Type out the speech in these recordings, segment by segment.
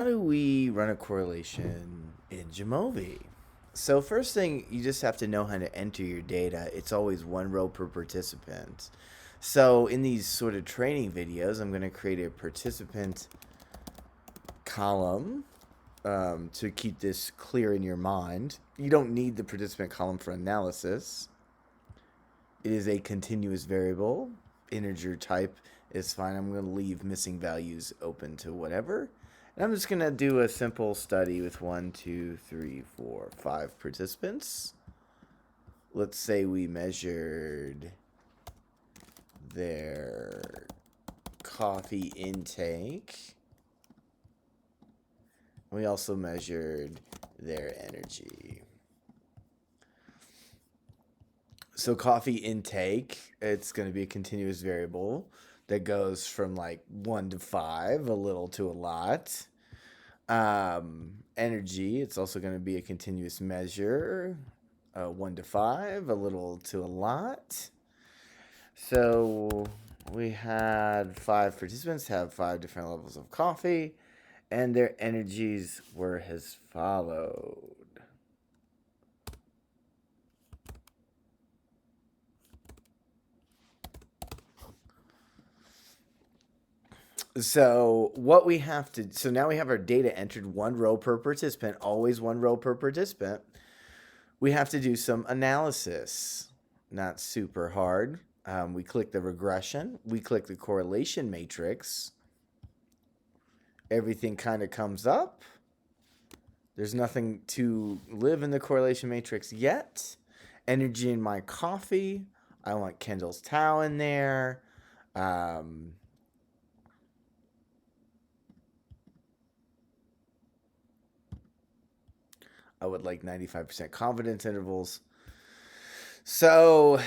How do we run a correlation in Jamovi? So first thing, you just have to know how to enter your data. It's always one row per participant. So in these sort of training videos, I'm going to create a participant column to keep this clear in your mind. You don't need the participant column for analysis. It is a continuous variable. Integer type is fine. I'm going to leave missing values open to whatever. And I'm just going to do a simple study with 1, 2, 3, 4, 5 participants. Let's say we measured their coffee intake. We also measured their energy. So coffee intake, it's going to be a continuous variable that goes from like 1 to 5, a little to a lot. Energy, it's also going to be a continuous measure, 1 to 5, a little to a lot. So we had 5 participants have 5 different levels of coffee, and their energies were as followed. So what we have to, so now we have our data entered, one row per participant, always one row per participant. We have to do some analysis. Not super hard. We click the regression. We click the correlation matrix. Everything kind of comes up. There's nothing to live in the correlation matrix yet. Energy in my coffee. I want Kendall's tau in there. I would like 95% confidence intervals. So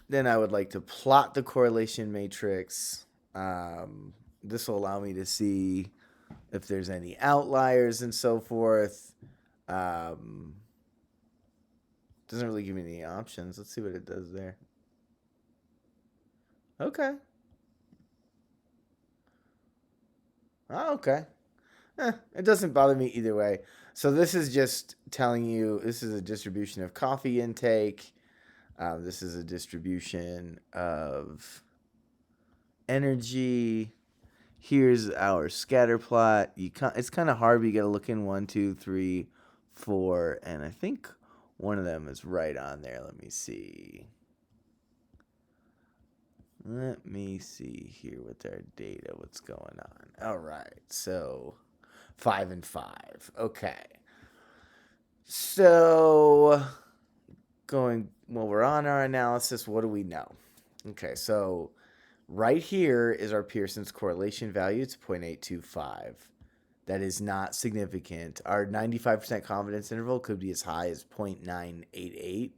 then I would like to plot the correlation matrix. This will allow me to see if there's any outliers and so forth. Doesn't really give me any options. Let's see what it does there. Okay. Oh, okay. It doesn't bother me either way. So this is just telling you this is a distribution of coffee intake. This is a distribution of energy. Here's our scatter plot. It's kind of hard, but you got to look in 1, 2, 3, 4, and I think one of them is right on there. Let me see. Let me see here with our data what's going on. All right, so 5 and 5. Okay. So we're on our analysis, what do we know? Okay, so right here is our Pearson's correlation value. It's 0.825. That is not significant. Our 95% confidence interval could be as high as 0.988.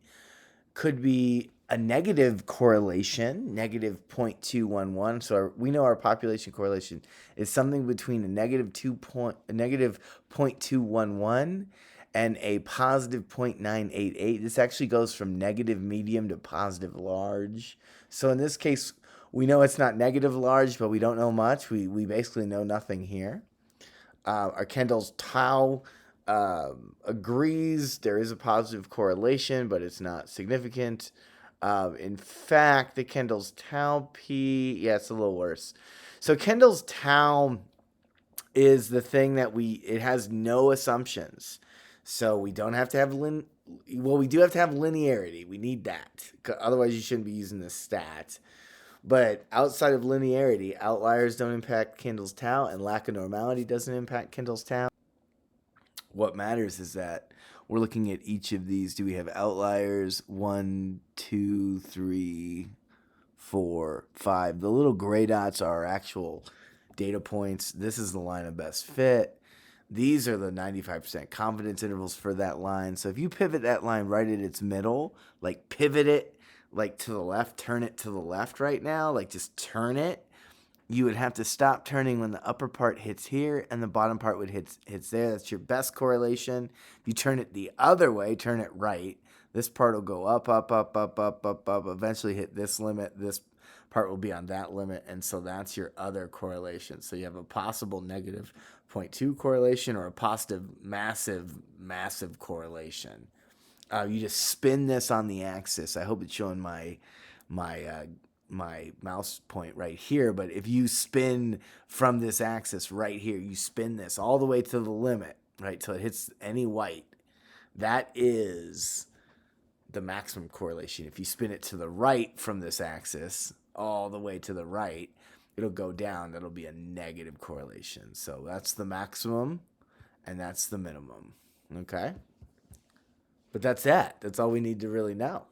Could be a negative correlation, negative 0.211. So we know our population correlation is something between a negative 0.211 and a positive 0.988. This actually goes from negative medium to positive large. So in this case, we know it's not negative large, but we don't know much. We basically know nothing here. Our Kendall's tau agrees there is a positive correlation, but it's not significant. In fact, the Kendall's tau p, yeah, it's a little worse. So Kendall's tau is the thing that it has no assumptions. So we don't have to have we do have to have linearity. We need that. Otherwise, you shouldn't be using this stat. But outside of linearity, outliers don't impact Kendall's tau, and lack of normality doesn't impact Kendall's tau. What matters is that we're looking at each of these. Do we have outliers? 1, 2, 3, 4, 5. The little gray dots are our actual data points. This is the line of best fit. These are the 95% confidence intervals for that line. So if you pivot that line right at its middle, like pivot it like to the left, turn it to the left right now, like just turn it, you would have to stop turning when the upper part hits here and the bottom part would hits there. That's your best correlation. If you turn it the other way, turn it right, this part will go up, up, up, up, up, up, up, eventually hit this limit. This part will be on that limit, and so that's your other correlation. So you have a possible negative 0.2 correlation or a positive massive correlation. You just spin this on the axis. I hope it's showing my mouse point right here, but if you spin from this axis right here, you spin this all the way to the limit, right, till it hits any white, that is the maximum correlation. If you spin it to the right from this axis, all the way to the right, it'll go down. That'll be a negative correlation. So that's the maximum, and that's the minimum. Okay? But that's that. That's all we need to really know.